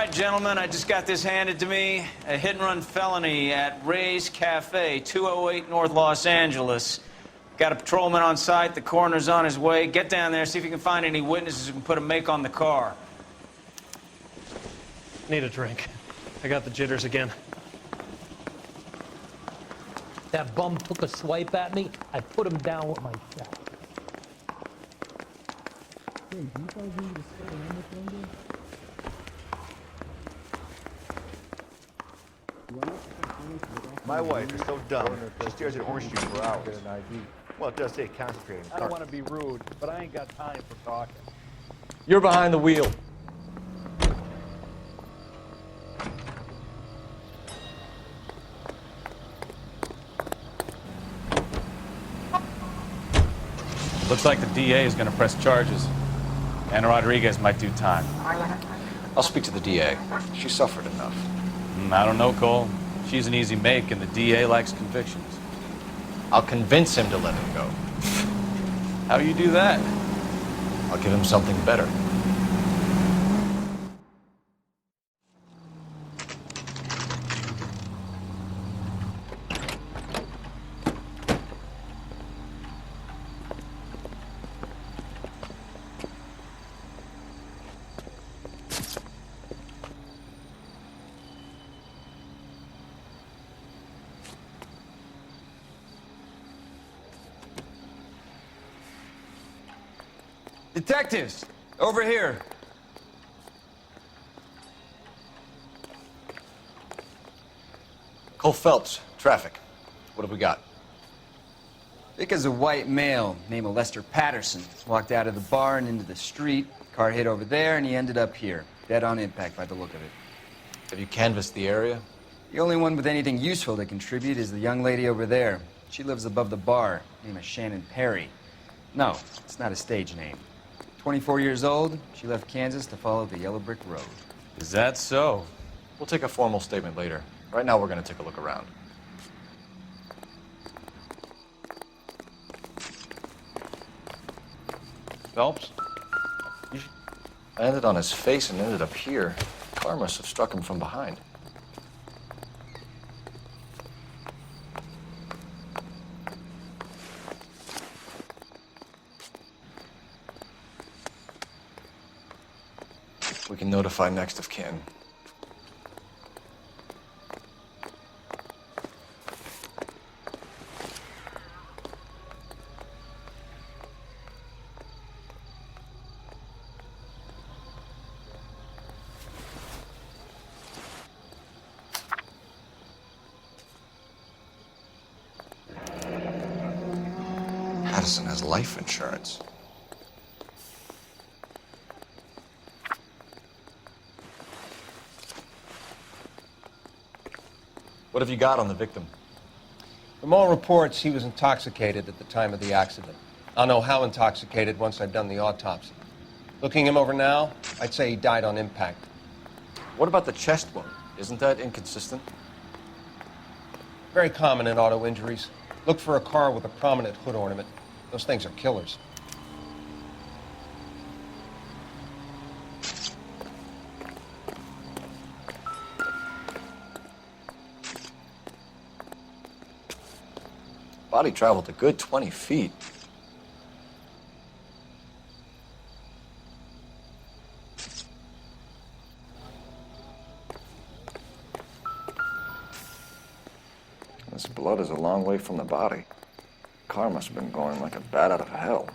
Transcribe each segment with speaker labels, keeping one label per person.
Speaker 1: right, gentlemen, I just got this handed to me. A hit-and-run felony at Ray's Cafe, 208 North Los Angeles. Got a patrolman on site. The coroner's on his way. Get down there, see if you can find any witnesses who can put a make on the car.
Speaker 2: Need a drink. I got the jitters again.
Speaker 3: That bum took a swipe at me. I put him down with my shot.
Speaker 4: My wife is so dumb. She stares at orange juice for hours. Well, it does say concentrating.
Speaker 5: I don't want to be rude, but I ain't got time for talking.
Speaker 6: You're behind the wheel.
Speaker 7: Looks like the DA is going to press charges. Anna Rodriguez might do time.
Speaker 6: I'll speak to the DA. She suffered enough.
Speaker 7: I don't know, Cole. She's an easy make, and the DA likes convictions.
Speaker 6: I'll convince him to let him go.
Speaker 7: How you do that?
Speaker 6: I'll give him something better.
Speaker 1: Detectives, over here.
Speaker 6: Cole Phelps, traffic. What have we got?
Speaker 8: Vic is a white male named Lester Patterson. Walked out of the bar and into the street. Car hit over there, and he ended up here. Dead on impact by the look of it.
Speaker 6: Have you canvassed the area?
Speaker 8: The only one with anything useful to contribute is the young lady over there. She lives above the bar. Name is Shannon Perry. No, it's not a stage name. 24 years old, she left Kansas to follow the yellow brick road.
Speaker 7: Is that so?
Speaker 6: We'll take a formal statement later. Right now, we're going to take a look around. Phelps? Landed on his face and ended up here. The car must have struck him from behind. We can notify next of kin. Patterson has life insurance. What have you got on the victim?
Speaker 5: From all reports, he was intoxicated at the time of the accident. I'll know how intoxicated once I've done the autopsy. Looking him over now, I'd say he died on impact.
Speaker 6: What about the chest wound? Isn't that inconsistent?
Speaker 5: Very common in auto injuries. Look for a car with a prominent hood ornament. Those things are killers.
Speaker 6: Body traveled a good 20 feet. This blood is a long way from the body. The car must have been going like a bat out of hell.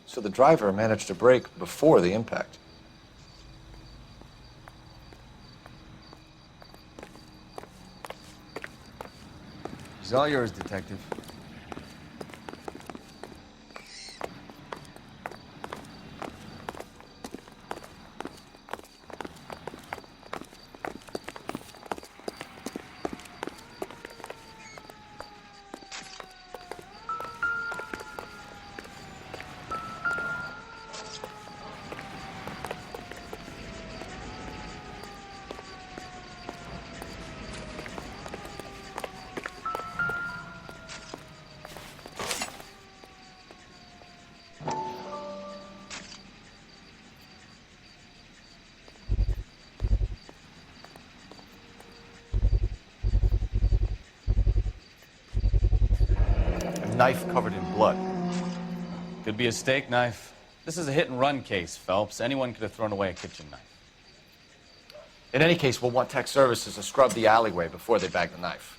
Speaker 6: So the driver managed to brake before the impact.
Speaker 8: She's all yours, Detective.
Speaker 4: knife covered in blood.
Speaker 7: Could be a steak knife. This is a hit-and-run case, Phelps. Anyone could have thrown away a kitchen knife.
Speaker 4: In any case, we'll want tech services to scrub the alleyway before they bag the knife.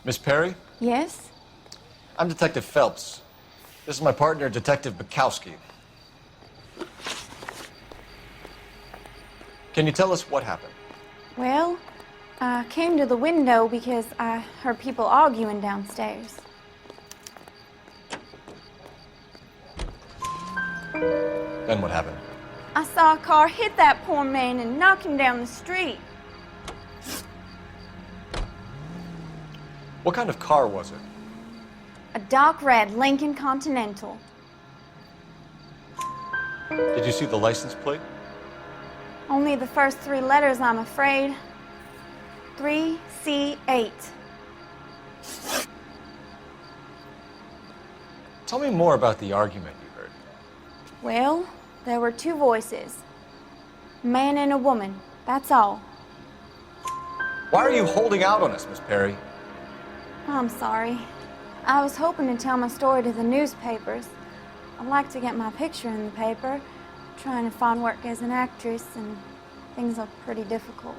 Speaker 4: Miss Perry?
Speaker 9: Yes?
Speaker 4: I'm Detective Phelps. This is my partner, Detective Bukowski. Can you tell us what happened?
Speaker 9: Well, I came to the window because I heard people arguing downstairs.
Speaker 4: Then what happened?
Speaker 9: I saw a car hit that poor man and knock him down the street.
Speaker 4: What kind of car was it?
Speaker 9: A dark red Lincoln Continental.
Speaker 4: Did you see the license plate?
Speaker 9: Only the first 3 letters, I'm afraid. 3C8.
Speaker 4: Tell me more about the argument you heard.
Speaker 9: Well, there were 2 voices. A man and a woman, that's all.
Speaker 4: Why are you holding out on us, Miss Perry?
Speaker 9: I'm sorry. I was hoping to tell my story to the newspapers. I'd like to get my picture in the paper. Trying to find work as an actress, and things are pretty difficult.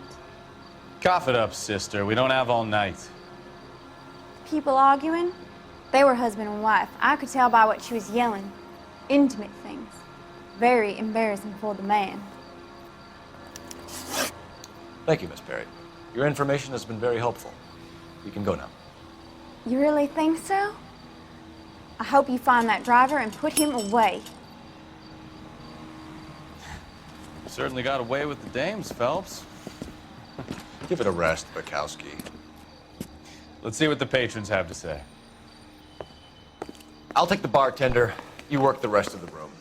Speaker 7: Cough it up, sister. We don't have all night.
Speaker 9: People arguing? They were husband and wife. I could tell by what she was yelling. Intimate things. Very embarrassing for the man.
Speaker 4: Thank you, Miss Perry. Your information has been very helpful. You can go now.
Speaker 9: You really think so? I hope you find that driver and put him away.
Speaker 7: Certainly got away with the dames, Phelps.
Speaker 4: Give it a rest, Bukowski.
Speaker 7: Let's see what the patrons have to say.
Speaker 4: I'll take the bartender. You work the rest of the room.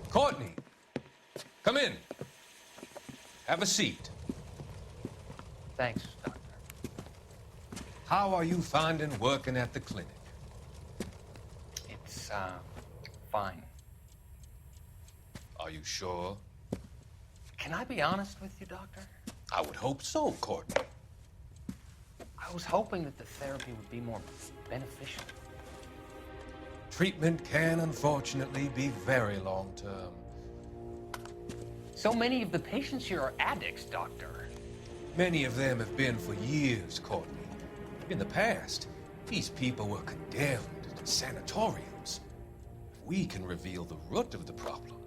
Speaker 10: Courtney, come in. Have a seat.
Speaker 3: Thanks, Doctor.
Speaker 10: How are you finding working at the clinic?
Speaker 3: It's, fine.
Speaker 10: Are you sure?
Speaker 3: Can I be honest with you, Doctor?
Speaker 10: I would hope so, Courtney.
Speaker 3: I was hoping that the therapy would be more beneficial.
Speaker 10: Treatment can, unfortunately, be very long-term.
Speaker 3: So many of the patients here are addicts, Doctor.
Speaker 10: Many of them have been for years, Courtney. In the past, these people were condemned to sanatoriums. If we can reveal the root of the problem,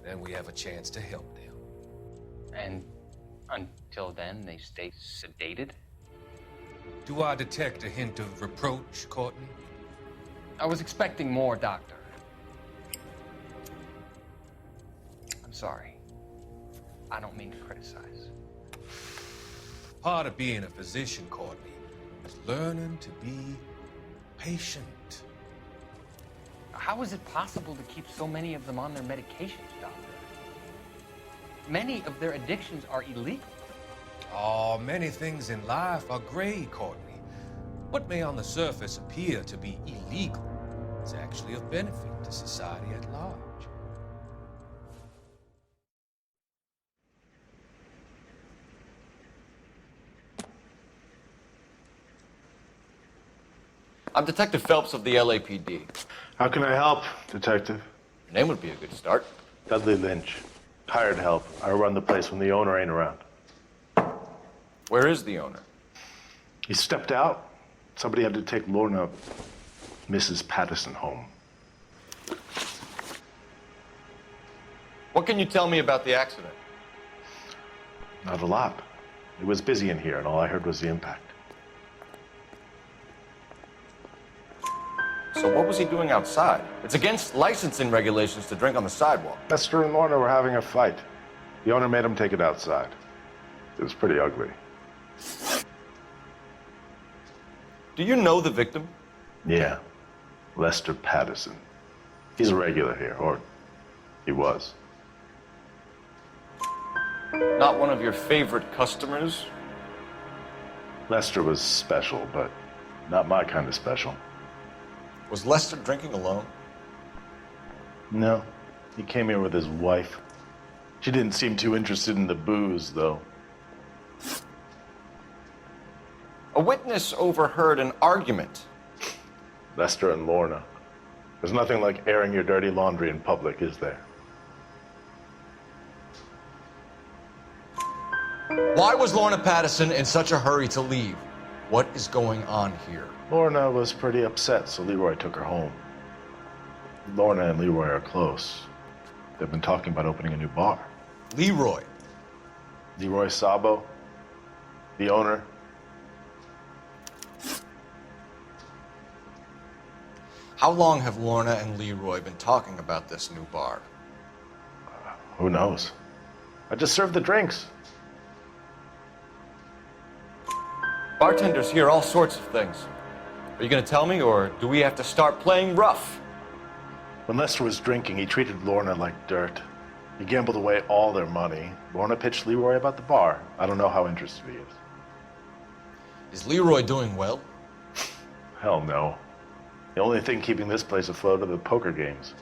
Speaker 10: then we have a chance to help them.
Speaker 3: And until then, they stay sedated?
Speaker 10: Do I detect a hint of reproach, Courtney?
Speaker 3: I was expecting more, Doctor. I'm sorry. I don't mean to criticize.
Speaker 10: Part of being a physician, Courtney, is learning to be patient.
Speaker 3: How is it possible to keep so many of them on their medications, Doctor? Many of their addictions are illegal.
Speaker 10: Oh, many things in life are gray, Courtney. What may on the surface appear to be illegal is actually of benefit to society at large.
Speaker 4: I'm Detective Phelps of the LAPD.
Speaker 11: How can I help, Detective?
Speaker 4: Your name would be a good start.
Speaker 11: Dudley Lynch. Hired help. I run the place when the owner ain't around.
Speaker 4: Where is the owner?
Speaker 11: He stepped out. Somebody had to take Lorna, Mrs. Patterson, home.
Speaker 4: What can you tell me about the accident?
Speaker 11: Not a lot. It was busy in here, and all I heard was the impact.
Speaker 4: So what was he doing outside? It's against licensing regulations to drink on the sidewalk.
Speaker 11: Lester and Lorna were having a fight. The owner made him take it outside. It was pretty ugly.
Speaker 4: Do you know the victim?
Speaker 11: Yeah. Lester Patterson. He's a regular here, or he was.
Speaker 5: Not one of your favorite customers?
Speaker 11: Lester was special, but not my kind of special.
Speaker 5: Was Lester drinking alone?
Speaker 11: No, he came here with his wife. She didn't seem too interested in the booze, though.
Speaker 5: A witness overheard an argument.
Speaker 11: Lester and Lorna. There's nothing like airing your dirty laundry in public, is there?
Speaker 5: Why was Lorna Patterson in such a hurry to leave? What is going on here?
Speaker 11: Lorna was pretty upset, so Leroy took her home. Lorna and Leroy are close. They've been talking about opening a new bar.
Speaker 5: Leroy?
Speaker 11: Leroy Sabo, the owner.
Speaker 5: How long have Lorna and Leroy been talking about this new bar?
Speaker 11: Who knows? I just served the drinks.
Speaker 5: Bartenders hear all sorts of things. Are you going to tell me, or do we have to start playing rough?
Speaker 11: When Lester was drinking, he treated Lorna like dirt. He gambled away all their money. Lorna pitched Leroy about the bar. I don't know how interested he is.
Speaker 5: Is Leroy doing well?
Speaker 11: Hell no. The only thing keeping this place afloat are the poker games.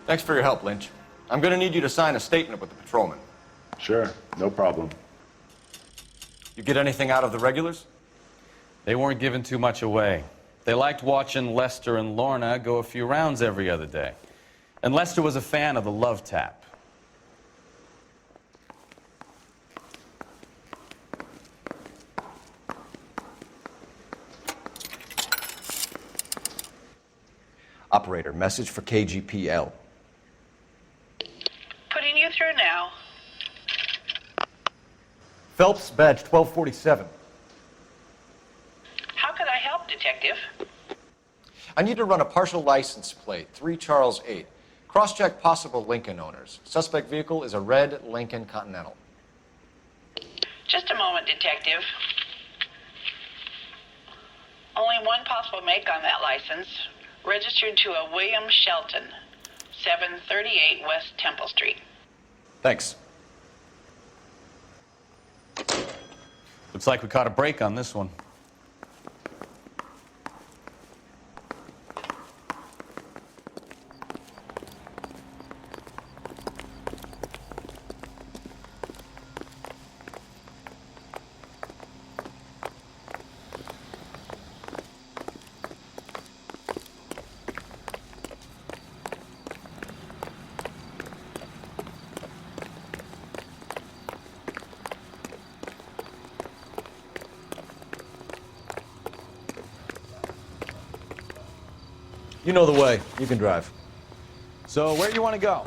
Speaker 5: Thanks for your help, Lynch. I'm going to need you to sign a statement with the patrolman.
Speaker 11: Sure, no problem.
Speaker 5: You get anything out of the regulars?
Speaker 7: They weren't giving too much away. They liked watching Lester and Lorna go a few rounds every other day. And Lester was a fan of the love tap.
Speaker 5: Operator, message for KGPL.
Speaker 12: Putting you through now.
Speaker 5: Phelps, badge 1247.
Speaker 12: How could I help, Detective?
Speaker 5: I need to run a partial license plate, 3 Charles 8. Cross-check possible Lincoln owners. Suspect vehicle is a red Lincoln Continental.
Speaker 12: Just a moment, Detective. Only one possible make on that license. Registered to a William Shelton, 738 West Temple Street.
Speaker 5: Thanks.
Speaker 7: Looks like we caught a break on this one.
Speaker 5: You know the way. You can drive.
Speaker 7: So where do you want to go?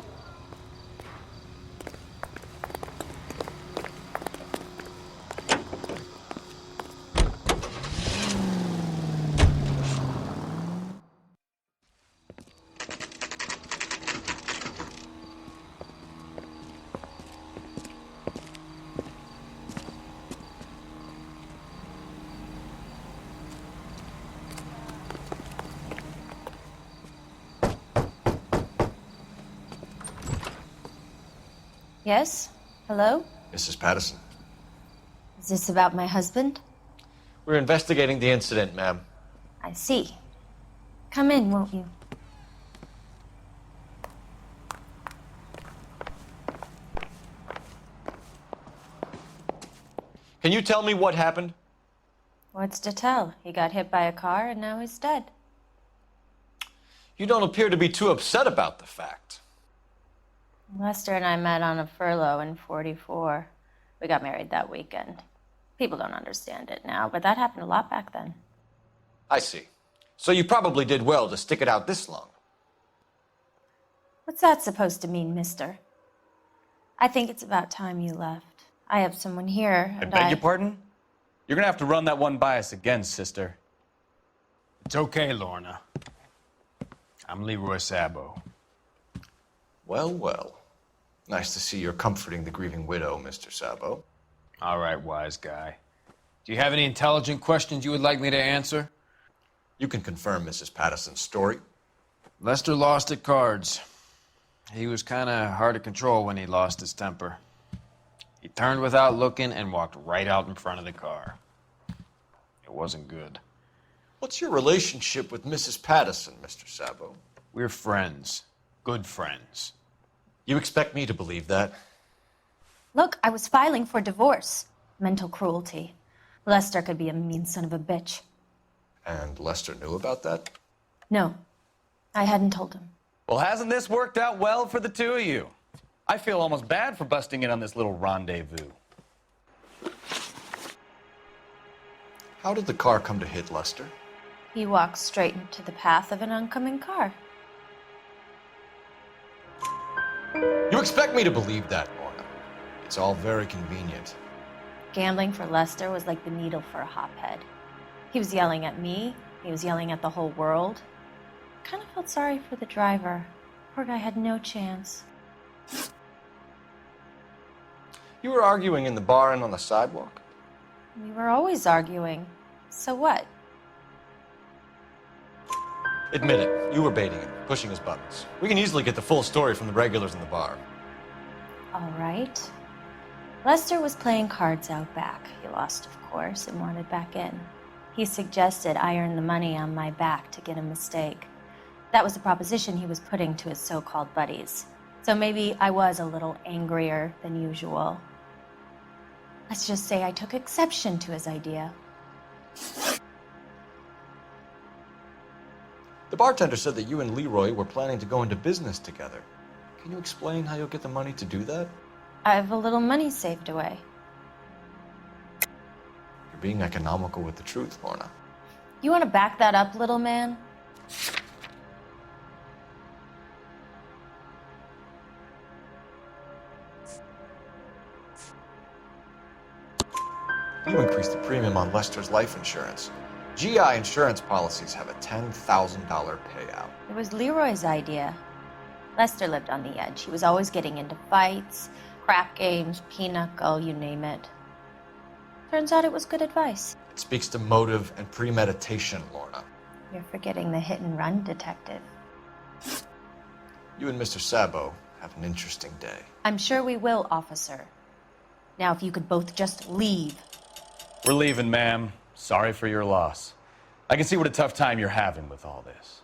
Speaker 13: Yes? Hello?
Speaker 5: Mrs. Patterson.
Speaker 13: Is this about my husband?
Speaker 5: We're investigating the incident, ma'am.
Speaker 13: I see. Come in, won't you?
Speaker 5: Can you tell me what happened?
Speaker 13: What's to tell? He got hit by a car and now he's dead.
Speaker 5: You don't appear to be too upset about the fact.
Speaker 13: Lester and I met on a furlough in '44. We got married that weekend. People don't understand it now, but that happened a lot back then.
Speaker 5: I see. So you probably did well to stick it out this long.
Speaker 13: What's that supposed to mean, mister? I think it's about time you left. I have someone here,
Speaker 7: I
Speaker 13: and
Speaker 7: beg your pardon? You're gonna have to run that one by us again, sister.
Speaker 14: It's okay, Lorna. I'm Leroy Sabo.
Speaker 5: Well, well. Nice to see you're comforting the grieving widow, Mr. Sabo.
Speaker 14: All right, wise guy. Do you have any intelligent questions you would like me to answer?
Speaker 5: You can confirm Mrs. Patterson's story.
Speaker 14: Lester lost at cards. He was kind of hard to control when he lost his temper. He turned without looking and walked right out in front of the car. It wasn't good.
Speaker 4: What's your relationship with Mrs. Patterson, Mr. Sabo?
Speaker 14: We're friends. Good friends.
Speaker 4: You expect me to believe that?
Speaker 13: Look, I was filing for divorce. Mental cruelty. Lester could be a mean son of a bitch.
Speaker 4: And Lester knew about that?
Speaker 13: No, I hadn't told him.
Speaker 7: Well, hasn't this worked out well for the two of you? I feel almost bad for busting in on this little rendezvous.
Speaker 4: How did the car come to hit Lester?
Speaker 13: He walked straight into the path of an oncoming car.
Speaker 4: You expect me to believe that, Lorna? It's all very convenient.
Speaker 13: Gambling for Lester was like the needle for a hophead. He was yelling at me. He was yelling at the whole world. I kind of felt sorry for the driver. Poor guy had no chance.
Speaker 4: You were arguing in the bar and on the sidewalk?
Speaker 13: We were always arguing. So what?
Speaker 4: Admit it, you were baiting him, pushing his buttons. We can easily get the full story from the regulars in the bar.
Speaker 13: All right. Lester was playing cards out back. He lost, of course, and wanted back in. He suggested I earn the money on my back to get a mistake. That was the proposition he was putting to his so-called buddies. So maybe I was a little angrier than usual. Let's just say I took exception to his idea.
Speaker 4: The bartender said that you and Leroy were planning to go into business together. Can you explain how you'll get the money to do that?
Speaker 13: I have a little money saved away.
Speaker 4: You're being economical with the truth, Lorna.
Speaker 13: You want to back that up, little man?
Speaker 4: You increased the premium on Lester's life insurance. GI insurance policies have a $10,000 payout.
Speaker 13: It was Leroy's idea. Lester lived on the edge. He was always getting into fights, crap games, pinochle, you name it. Turns out it was good advice.
Speaker 4: It speaks to motive and premeditation, Lorna.
Speaker 13: You're forgetting the hit-and-run detective.
Speaker 4: You and Mr. Sabo have an interesting day.
Speaker 13: I'm sure we will, officer. Now, if you could both just leave.
Speaker 7: We're leaving, ma'am. Sorry for your loss. I can see what a tough time you're having with all this.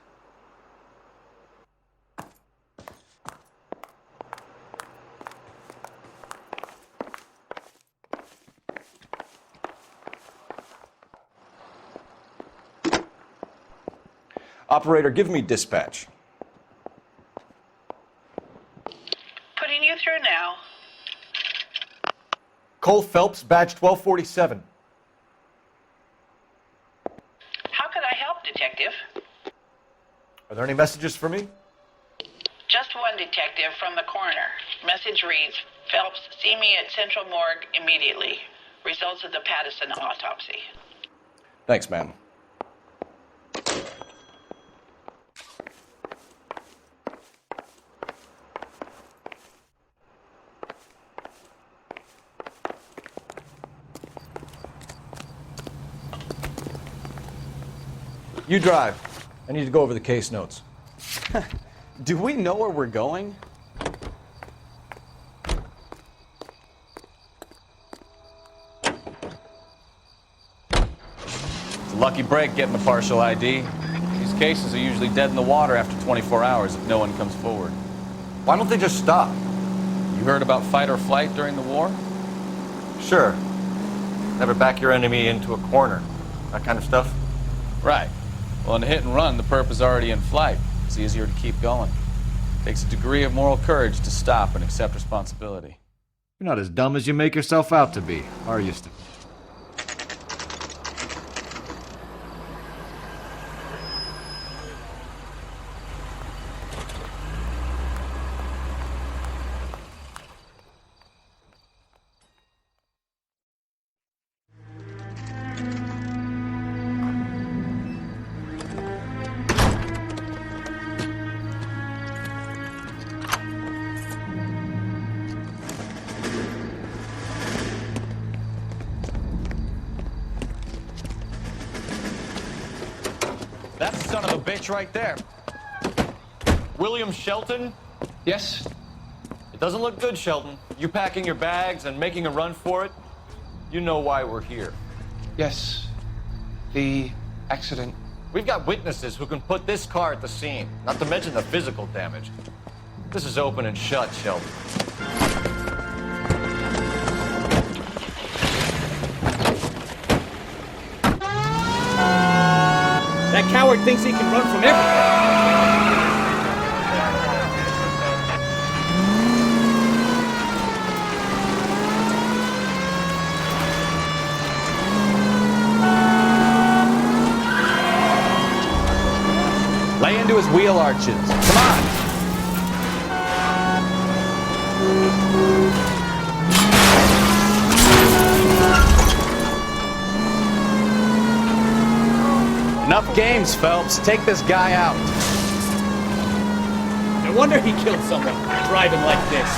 Speaker 4: Operator, give me dispatch.
Speaker 12: Putting you through now.
Speaker 4: Cole Phelps, badge 1247.
Speaker 12: How could I help, Detective?
Speaker 4: Are there any messages for me?
Speaker 12: Just one detective from the coroner. Message reads, Phelps, see me at Central Morgue immediately. Results of the Patterson autopsy.
Speaker 4: Thanks, ma'am. You drive. I need to go over the case notes.
Speaker 7: Do we know where we're going? It's a lucky break getting the partial ID. These cases are usually dead in the water after 24 hours if no one comes forward.
Speaker 4: Why don't they just stop?
Speaker 7: You heard about fight or flight during the war?
Speaker 4: Sure. Never back your enemy into a corner. That kind of stuff.
Speaker 7: Right. Well, in a hit and run, the perp is already in flight. It's easier to keep going. Takes a degree of moral courage to stop and accept responsibility.
Speaker 15: You're not as dumb as you make yourself out to be, are you, Steve?
Speaker 7: That's the son of a bitch right there.
Speaker 4: William Shelton?
Speaker 2: Yes,
Speaker 4: It doesn't look good, Shelton. You packing your bags and making a run for it? You know why we're here.
Speaker 5: Yes. The accident.
Speaker 4: We've got witnesses who can put this car at the scene, not to mention the physical damage. This is open and shut, Shelton.
Speaker 16: That coward thinks he can run from everything.
Speaker 7: Lay into his wheel arches. Come on. Enough games, Phelps. Take this guy out.
Speaker 16: No wonder he killed someone driving like this.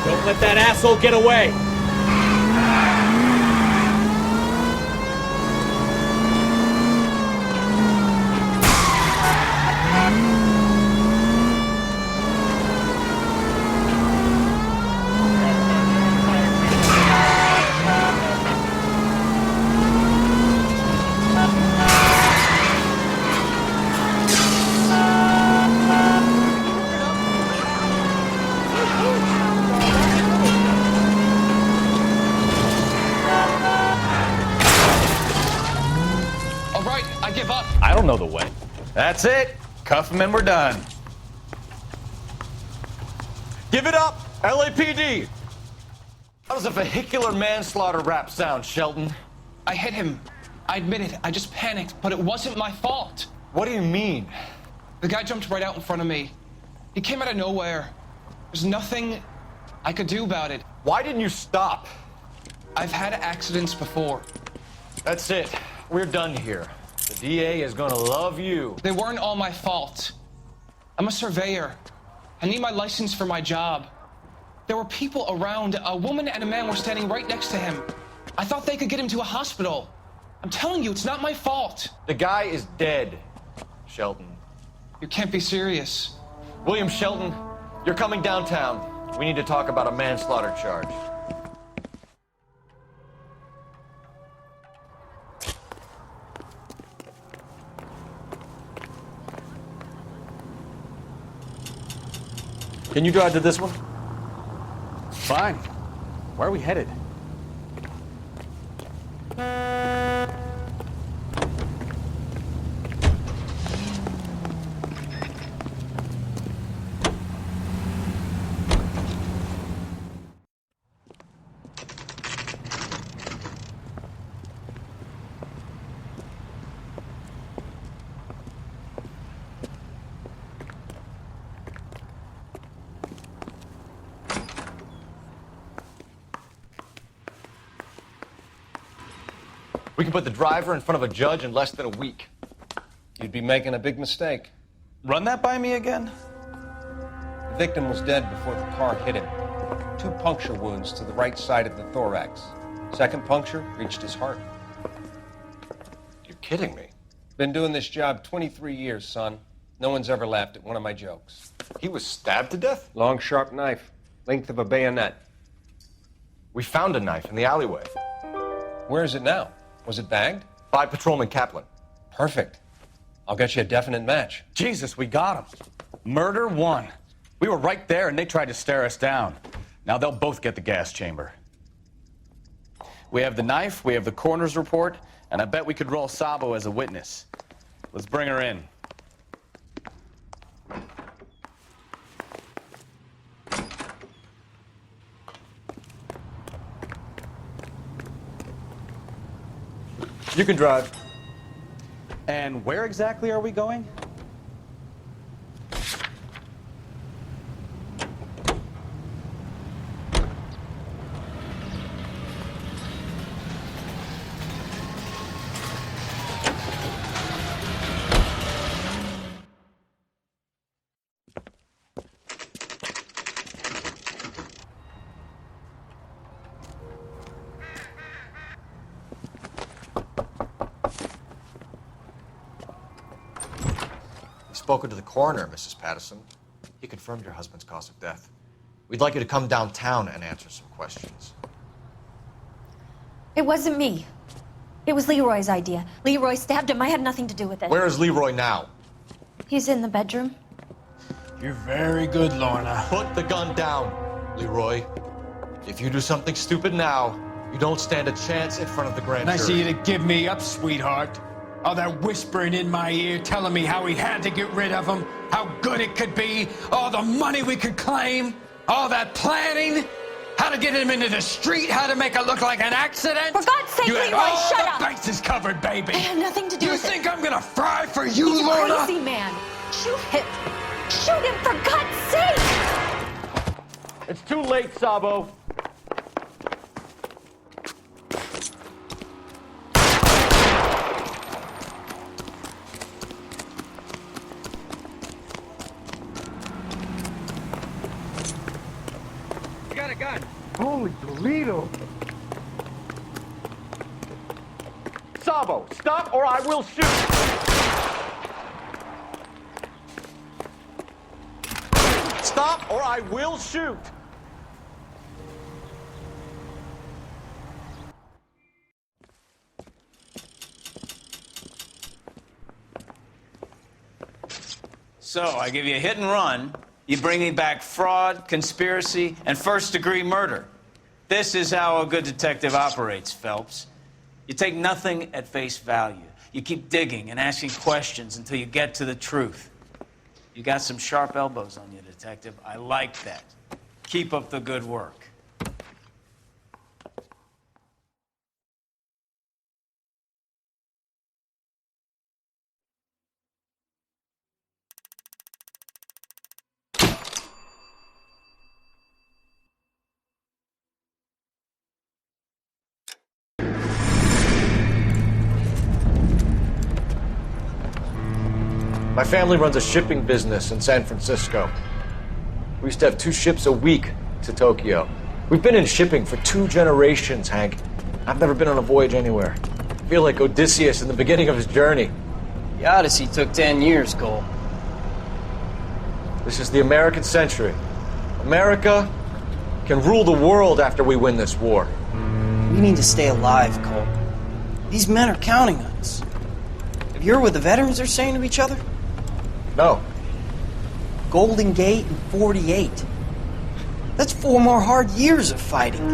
Speaker 16: Don't let that asshole get away.
Speaker 7: I don't know the way. That's it. Cuff him and we're done.
Speaker 4: Give it up, LAPD! How does a vehicular manslaughter rap sound, Shelton?
Speaker 17: I hit him. I admit it. I just panicked, but it wasn't my fault.
Speaker 4: What do you mean?
Speaker 17: The guy jumped right out in front of me. He came out of nowhere. There's nothing I could do about it.
Speaker 4: Why didn't you stop?
Speaker 17: I've had accidents before.
Speaker 4: That's it. We're done here. The DA is gonna love you.
Speaker 17: They weren't all my fault. I'm a surveyor. I need my license for my job. There were people around. A woman and a man were standing right next to him. I thought they could get him to a hospital. I'm telling you, it's not my fault.
Speaker 4: The guy is dead, Shelton.
Speaker 17: You can't be serious.
Speaker 4: William Shelton, you're coming downtown. We need to talk about a manslaughter charge. Can you drive to this one?
Speaker 7: Fine. Where are we headed?
Speaker 4: We can put the driver in front of a judge in less than a week.
Speaker 5: You'd be making a big mistake.
Speaker 7: Run that by me again?
Speaker 5: The victim was dead before the car hit him. 2 puncture wounds to the right side of the thorax. Second puncture reached his heart.
Speaker 4: You're kidding me.
Speaker 5: Been doing this job 23 years, son. No one's ever laughed at one of my jokes.
Speaker 4: He was stabbed to death?
Speaker 5: Long, sharp knife. Length of a bayonet.
Speaker 4: We found a knife in the alleyway.
Speaker 5: Where is it now? Was it bagged?
Speaker 4: By Patrolman Kaplan.
Speaker 5: Perfect. I'll get you a definite match.
Speaker 7: Jesus, we got him. Murder 1. We were right there and they tried to stare us down. Now they'll both get the gas chamber. We have the knife, we have the coroner's report, and I bet we could roll Sabo as a witness. Let's bring her in.
Speaker 4: You can drive.
Speaker 7: And where exactly are we going?
Speaker 4: spoken to the coroner, Mrs. Patterson. He confirmed your husband's cause of death. We'd like you to come downtown and answer some questions.
Speaker 13: It wasn't me. It was Leroy's idea. Leroy stabbed him. I had nothing to do with it.
Speaker 4: Where is Leroy now?
Speaker 13: He's in the bedroom.
Speaker 15: You're very good, Lorna.
Speaker 4: Put the gun down, Leroy. If you do something stupid now, you don't stand a chance in front of the grand jury.
Speaker 16: Nice of you to give me up, sweetheart. All that whispering in my ear telling me how we had to get rid of him, how good it could be, all the money we could claim, all that planning, how to get him into the street, how to make it look like an accident.
Speaker 13: For God's sake,
Speaker 16: you had
Speaker 13: Leroy,
Speaker 16: all
Speaker 13: shut
Speaker 16: the
Speaker 13: up.
Speaker 16: bases covered, baby.
Speaker 13: I had nothing to do
Speaker 16: you
Speaker 13: with it.
Speaker 16: You think I'm gonna fry for you,
Speaker 13: He's
Speaker 16: Lorna?
Speaker 13: a crazy man. Shoot him. Shoot him, for God's sake!
Speaker 16: It's too late, Sabo. You got a gun.
Speaker 18: Holy Toledo!
Speaker 16: Sabo, stop or I will shoot.
Speaker 4: Stop or I will shoot!
Speaker 1: So, I give you a hit and run. You bring me back fraud, conspiracy, and first-degree murder. This is how a good detective operates, Phelps. You take nothing at face value. You keep digging and asking questions until you get to the truth. You got some sharp elbows on you, detective. I like that. Keep up the good work.
Speaker 4: My family runs a shipping business in San Francisco. We used to have 2 ships a week to Tokyo. We've been in shipping for 2 generations, Hank. I've never been on a voyage anywhere. I feel like Odysseus in the beginning of his journey.
Speaker 19: The Odyssey took 10 years, Cole.
Speaker 4: This is the American century. America can rule the world after we win this war.
Speaker 19: We need to stay alive, Cole. These men are counting on us. Have you heard what the veterans are saying to each other?
Speaker 4: No.
Speaker 19: Golden Gate and 48. That's 4 more hard years of fighting.